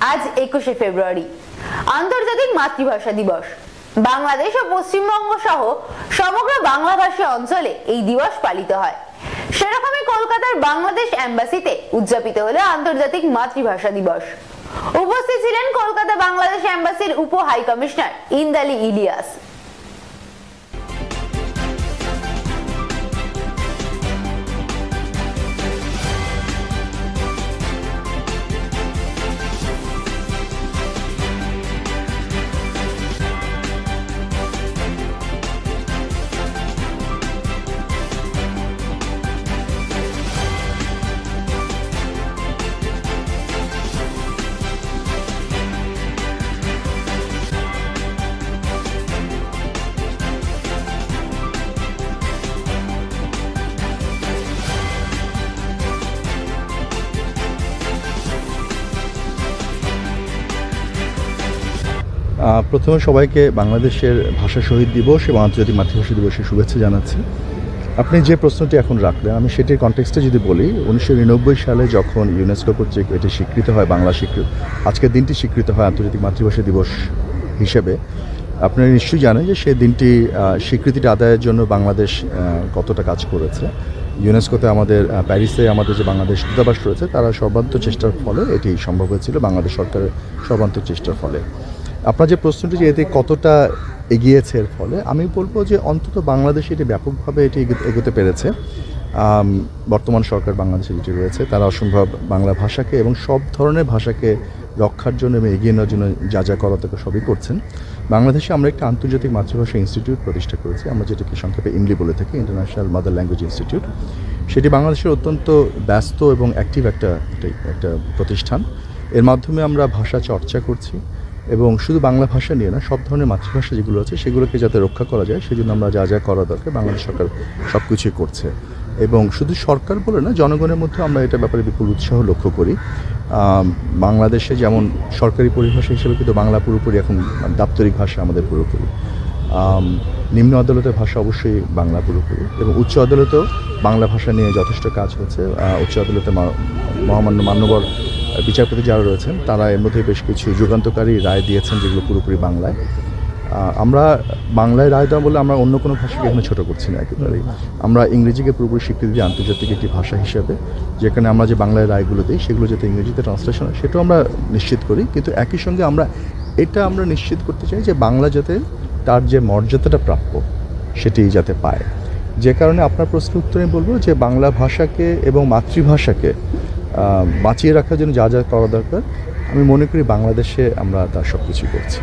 আজ 21শে ফেব্রুয়ারি আন্তর্জাতিক মাতৃভাষা দিবস। বাংলাদেশ ও পশ্চিমবঙ্গ সহ সমগ্র বাংলাভাষী অঞ্চলে এই দিবস পালিত হয়। সেরকমই কলকাতার বাংলাদেশ এম্বাসিতে উদযাপিত হলো আন্তর্জাতিক মাতৃভাষা দিবস। উপস্থিত ছিলেন কলকাতা বাংলাদেশ এম্বাসির উপ হাই কমিশনার ইন্দালি ইলিয়াস। প্রথমে সবাইকে বাংলাদেশের ভাষা শহীদ দিবস এবং আন্তর্জাতিক মাতৃভাষা দিবসের শুভেচ্ছা জানাচ্ছি। আপনি যে প্রশ্নটি এখন রাখলেন, আমি সেটির কনটেক্সটে যদি বলি, 1999 সালে যখন ইউনেস্কো কর্তৃক এটি স্বীকৃত হয়, বাংলা স্বীকৃত, আজকের দিনটি স্বীকৃত হয় আন্তর্জাতিক মাতৃভাষা দিবস হিসেবে। আপনারা নিশ্চয়ই জানেন যে সেই দিনটি স্বীকৃতিটা আদায়ের জন্য বাংলাদেশ কতটা কাজ করেছে। ইউনেস্কোতে আমাদের প্যারিসে আমাদের যে বাংলাদেশ দূতাবাস রয়েছে, তারা সর্বান্ত চেষ্টার ফলে এটি সম্ভব হয়েছিল, বাংলাদেশ সরকারের সর্বান্ত চেষ্টার ফলে। আপনার যে প্রশ্নটি যে এতে কতটা এগিয়েছে এর ফলে, আমি বলবো যে অন্তত বাংলাদেশে এটি ব্যাপকভাবে এটি এগোতে পেরেছে। বর্তমান সরকার বাংলাদেশে যেটি রয়েছে, তারা অসম্ভব বাংলা ভাষাকে এবং সব ধরনের ভাষাকে রক্ষার জন্য এবং এগিয়ে নেওয়ার জন্য যা যা করা তাকে সবই করছেন। বাংলাদেশে আমরা একটা আন্তর্জাতিক মাতৃভাষা ইনস্টিটিউট প্রতিষ্ঠা করেছি, আমরা যেটাকে সংক্ষেপে ইমলি বলে থাকি, ইন্টারন্যাশনাল মাদার ল্যাঙ্গুয়েজ ইনস্টিটিউট। সেটি বাংলাদেশের অত্যন্ত ব্যস্ত এবং অ্যাক্টিভ একটা প্রতিষ্ঠান। এর মাধ্যমে আমরা ভাষা চর্চা করছি এবং শুধু বাংলা ভাষা নিয়ে না, সব ধরনের মাতৃভাষা যেগুলো আছে সেগুলোকে যাতে রক্ষা করা যায় সেজন্য আমরা যা যা করা দরকার বাংলাদেশ সরকার সব কিছুই করছে। এবং শুধু সরকার বলে না, জনগণের মধ্যে আমরা এটা ব্যাপারে বিপুল উৎসাহ লক্ষ্য করি। বাংলাদেশে যেমন সরকারি পরিভাষা হিসেবে কিন্তু বাংলা পুরোপুরি এখন দাপ্তরিক ভাষা আমাদের পুরোপুরি। নিম্ন আদালতের ভাষা অবশ্যই বাংলা পুরোপুরি, এবং উচ্চ আদালতেও বাংলা ভাষা নিয়ে যথেষ্ট কাজ হচ্ছে। উচ্চ আদালতে মহামান্য মান্যবর বিচারপতি যারা রয়েছেন, তারা এর মধ্যে বেশ কিছু যুগান্তকারী রায় দিয়েছেন যেগুলো পুরোপুরি বাংলায়। আমরা বাংলায় রায় দেওয়া বলে আমরা অন্য কোনো ভাষাকে এখানে ছোটো করছি না, একেবারেই আমরা ইংরেজিকে পুরোপুরি স্বীকৃতি দিই আন্তর্জাতিক একটি ভাষা হিসেবে। যেখানে আমরা যে বাংলায় রায়গুলো দিই সেগুলো যাতে ইংরেজিতে ট্রান্সলেশন হয় সেটাও আমরা নিশ্চিত করি, কিন্তু একই সঙ্গে আমরা নিশ্চিত করতে চাই যে বাংলা যাতে তার যে মর্যাদাটা প্রাপ্য সেটি যাতে পায়। যে কারণে আপনার প্রশ্ন উত্তরে বলবো যে বাংলা ভাষাকে এবং মাতৃভাষাকে বাঁচিয়ে রাখার জন্য যা যা করা দরকার, আমি মনে করি বাংলাদেশে আমরা তার সব কিছু করছি।